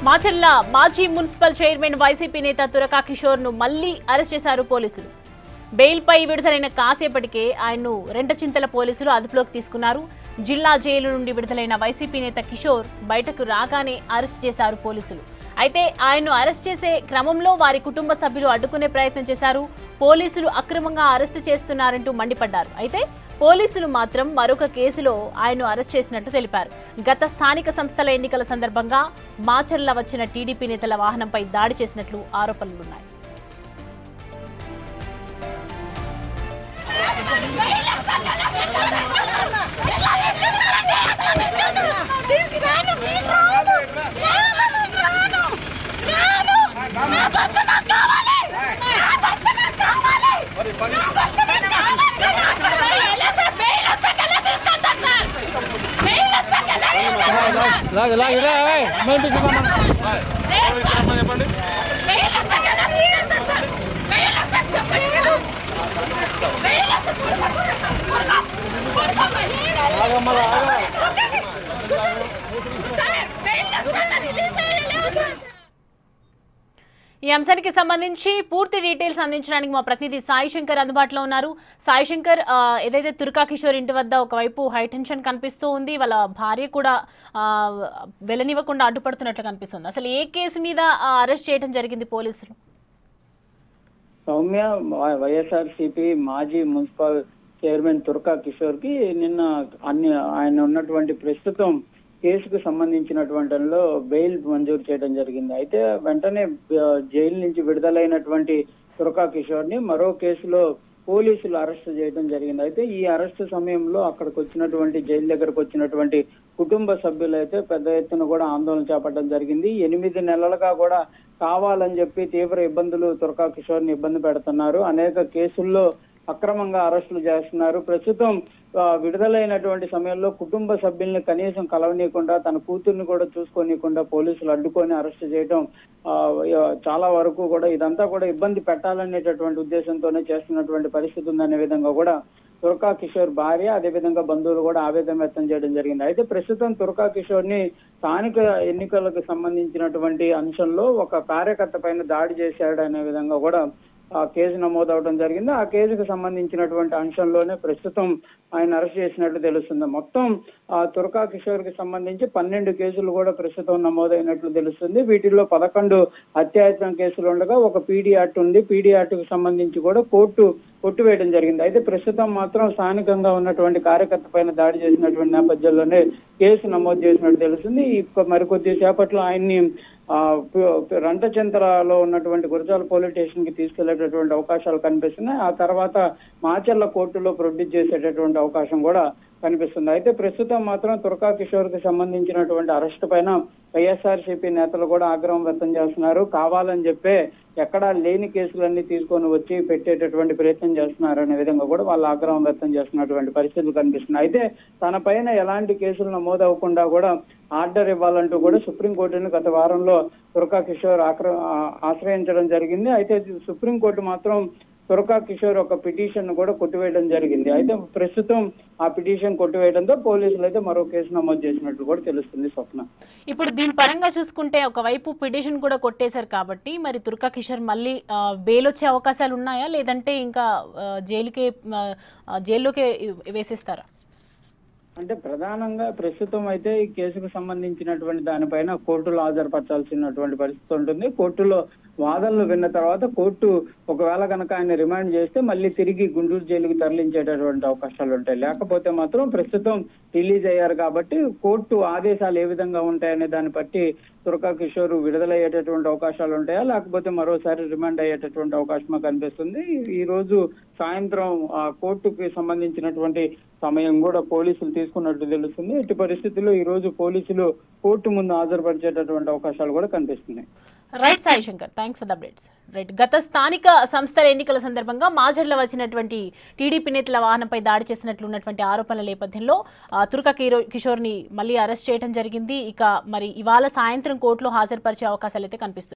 మాచర్ల మాజీ municipal chairman YCP నేత తురకా కిషోర్ ను మళ్లీ అరెస్ట్ చేశారు పోలీసులు. బెయిల్ పై విడుదలైన కాసేపటికే ఆయన్ను రెంటచింతల పోలీసులు అదుపులోకి తీసుకున్నారు. జిల్లా జైలు నుండి విడుదలైన వైసీపీ నేత కిషోర్ బయటకు రాగానే అరెస్ట్ చేశారు పోలీసులు. అయితే ఆయన్ను అరెస్ట్ చేసే క్రమంలో వారి కుటుంబ సభ్యులు అడ్డుకునే ప్రయత్నం చేశారు. పోలీసులు అక్రమంగా అరెస్టు చేస్తున్నారంటూ మండిపడ్డారు. అయితే పోలీసులు మాత్రం మరొక కేసులో ఆయన్ను అరెస్ట్ చేసినట్లు తెలిపారు. గత స్థానిక సంస్థల ఎన్నికల సందర్భంగా మాచర్ల వచ్చిన టీడీపీ నేతల వాహనంపై దాడి చేసినట్లు ఆరోపణలున్నాయి. ఈ అంశానికి సంబంధించి పూర్తి డీటెయిల్స్ అందించడానికి మా ప్రతినిధి సాయి శంకర్ అందుబాటులో ఉన్నారు. సాయి శంకర్, ఏదైతే తురకా కిషోర్ ఇంటి వద్ద ఒకవైపు హై టెన్షన్ కనిపిస్తూ ఉంది, వాళ్ళ భార్య కూడా వెళ్ళనివ్వకుండా అడ్డుపడుతున్నట్లు కనిపిస్తుంది. అసలు ఏ కేసు మీద అరెస్ట్ చేయడం జరిగింది పోలీసులు? సౌమ్య, వైఎస్ఆర్సీపీ మాజీ మున్సిపల్ చైర్మన్ తురకా కిషోర్ కి నిన్న ఆయన ఉన్నటువంటి ప్రస్తుతం కేసుకు సంబంధించినటువంటి బెయిల్ మంజూరు చేయడం జరిగింది. అయితే వెంటనే జైలు నుంచి విడుదలైనటువంటి తురకా కిషోర్ ని మరో కేసులో పోలీసులు అరెస్ట్ చేయడం జరిగింది. అయితే ఈ అరెస్టు సమయంలో అక్కడికి వచ్చినటువంటి జైలు దగ్గరకు వచ్చినటువంటి కుటుంబ సభ్యులు అయితే పెద్ద ఎత్తున కూడా ఆందోళన చేపట్టడం జరిగింది. 8 నెలలుగా కూడా కావాలని చెప్పి తీవ్ర ఇబ్బందులు తురకా కిషోర్ ని ఇబ్బంది పెడుతున్నారు. అనేక కేసుల్లో అక్రమంగా అరెస్టులు చేస్తున్నారు. ప్రస్తుతం విడుదలైనటువంటి సమయంలో కుటుంబ సభ్యుల్ని కనీసం కలవనీయకుండా, తన కూతుర్ని కూడా చూసుకోనీయకుండా పోలీసులు అడ్డుకొని అరెస్ట్ చేయడం చాలా వరకు కూడా ఇదంతా కూడా ఇబ్బంది పెట్టాలనేటటువంటి ఉద్దేశంతోనే చేస్తున్నటువంటి పరిస్థితి ఉందనే విధంగా కూడా తురకా కిషోర్ భార్య, అదేవిధంగా బంధువులు కూడా ఆవేదన వ్యక్తం చేయడం జరిగింది. అయితే ప్రస్తుతం తురకా కిషోర్ ని స్థానిక ఎన్నికలకు సంబంధించినటువంటి అంశంలో ఒక కార్యకర్త పైన దాడి చేశాడు అనే విధంగా కూడా కేసు నమోదవడం జరిగింది. ఆ కేసుకు సంబంధించినటువంటి అంశంలోనే ప్రస్తుతం ఆయన అరెస్ట్ చేసినట్లు తెలుస్తుంది. మొత్తం తురకా కిషోర్ కి సంబంధించి 12 కేసులు కూడా ప్రస్తుతం నమోదైనట్లు తెలుస్తుంది. వీటిల్లో 11 హత్యాయత్నం కేసులు ఉండగా ఒక పీడీ యాక్ట్ ఉంది. పీడీ యాక్ట్ కు సంబంధించి కూడా కోర్టు కొట్టివేయడం జరిగింది. అయితే ప్రస్తుతం మాత్రం స్థానికంగా ఉన్నటువంటి కార్యకర్త పైన దాడి చేసినటువంటి నేపథ్యంలోనే కేసు నమోదు చేసినట్టు తెలుస్తుంది. మరికొద్ది సేపట్లో ఆయన్ని రంటచంతరలో ఉన్నటువంటి గురజాల పోలీస్ స్టేషన్ కి తీసుకెళ్లేటటువంటి అవకాశాలు కనిపిస్తున్నాయి. ఆ తర్వాత మాచర్ల కోర్టులో ప్రొడ్యూస్ చేసేటటువంటి అవకాశం కూడా కనిపిస్తుంది. అయితే ప్రస్తుతం మాత్రం తురకా కిషోర్ కి సంబంధించినటువంటి అరెస్టు పైన వైఎస్ఆర్సీపీ నేతలు కూడా ఆగ్రహం వ్యక్తం చేస్తున్నారు. కావాలని చెప్పే ఎక్కడా లేని కేసులన్నీ తీసుకొని వచ్చి పెట్టేటటువంటి ప్రయత్నం చేస్తున్నారు అనే విధంగా కూడా వాళ్ళు ఆగ్రహం వ్యక్తం చేస్తున్నటువంటి పరిస్థితులు కనిపిస్తున్నాయి. అయితే తన పైన ఎలాంటి కేసులు నమోదు అవ్వకుండా కూడా ఆర్డర్ ఇవ్వాలంటూ కూడా సుప్రీంకోర్టును గత వారంలో తురకా కిషోర్ ఆశ్రయించడం జరిగింది. అయితే సుప్రీంకోర్టు మాత్రం తురకా కిషోర్ ఒక పిటిషన్ కూడా కొట్టివేయడం జరిగింది. అయితే ప్రస్తుతం ఆ పిటిషన్ కొట్టివేయడంతో పోలీసులు అయితే మరో కేసు నమోదు చేసినట్లు కూడా తెలుస్తుంది. స్వప్న, ఇప్పుడు దీని పరంగా చూసుకుంటే ఒకవైపు పిటిషన్ కూడా కొట్టేశారు కాబట్టి మరి తురకా కిషోర్ మళ్ళీ బెయిల్ వచ్చే అవకాశాలు ఉన్నాయా, లేదంటే ఇంకా జైల్లోకే వేసేస్తారా? అంటే ప్రధానంగా ప్రస్తుతం అయితే ఈ కేసుకు సంబంధించినటువంటి దానిపైన కోర్టులో హాజరుపరచాల్సినటువంటి పరిస్థితి ఉంటుంది. కోర్టులో వాదనలు విన్న తర్వాత కోర్టు ఒకవేళ కనుక ఆయన రిమాండ్ చేస్తే మళ్ళీ తిరిగి గుంటూరు జైలుకి తరలించేటటువంటి అవకాశాలు ఉంటాయి. లేకపోతే మాత్రం ప్రస్తుతం రిలీజ్ అయ్యారు కాబట్టి కోర్టు ఆదేశాలు ఏ విధంగా ఉంటాయనే దాన్ని బట్టి తురకా కిషోర్ విడుదలయ్యేటటువంటి అవకాశాలు ఉంటాయా, లేకపోతే మరోసారి రిమాండ్ అయ్యేటటువంటి అవకాశమే కనిపిస్తుంది. ఈ రోజు సాయంత్రం కోర్టుకి సంబంధించినటువంటి సమయం కూడా పోలీసులు తీసుకున్నట్టు తెలుస్తుంది. ఎట్టి పరిస్థితుల్లో ఈ రోజు పోలీసులు కోర్టు ముందు హాజరుపరిచేటటువంటి అవకాశాలు కూడా కనిపిస్తున్నాయి. Right Sai Shankar, thanks for the updates. Right, గత స్థానిక సంస్థల ఎన్నికల సందర్భంగా మాచర్ల వచ్చినటువంటి టీడీపీ నేతల వాహనంపై దాడి చేసినట్లు ఉన్నటువంటి ఆరోపణల నేపథ్యంలో తురకా కిషోర్ ని మళ్ళీ అరెస్ట్ చేయడం జరిగింది. ఇక మరి ఇవాళ సాయంత్రం కోర్టులో హాజరుపరిచే అవకాశాలు అయితే కనిపిస్తున్నాయి.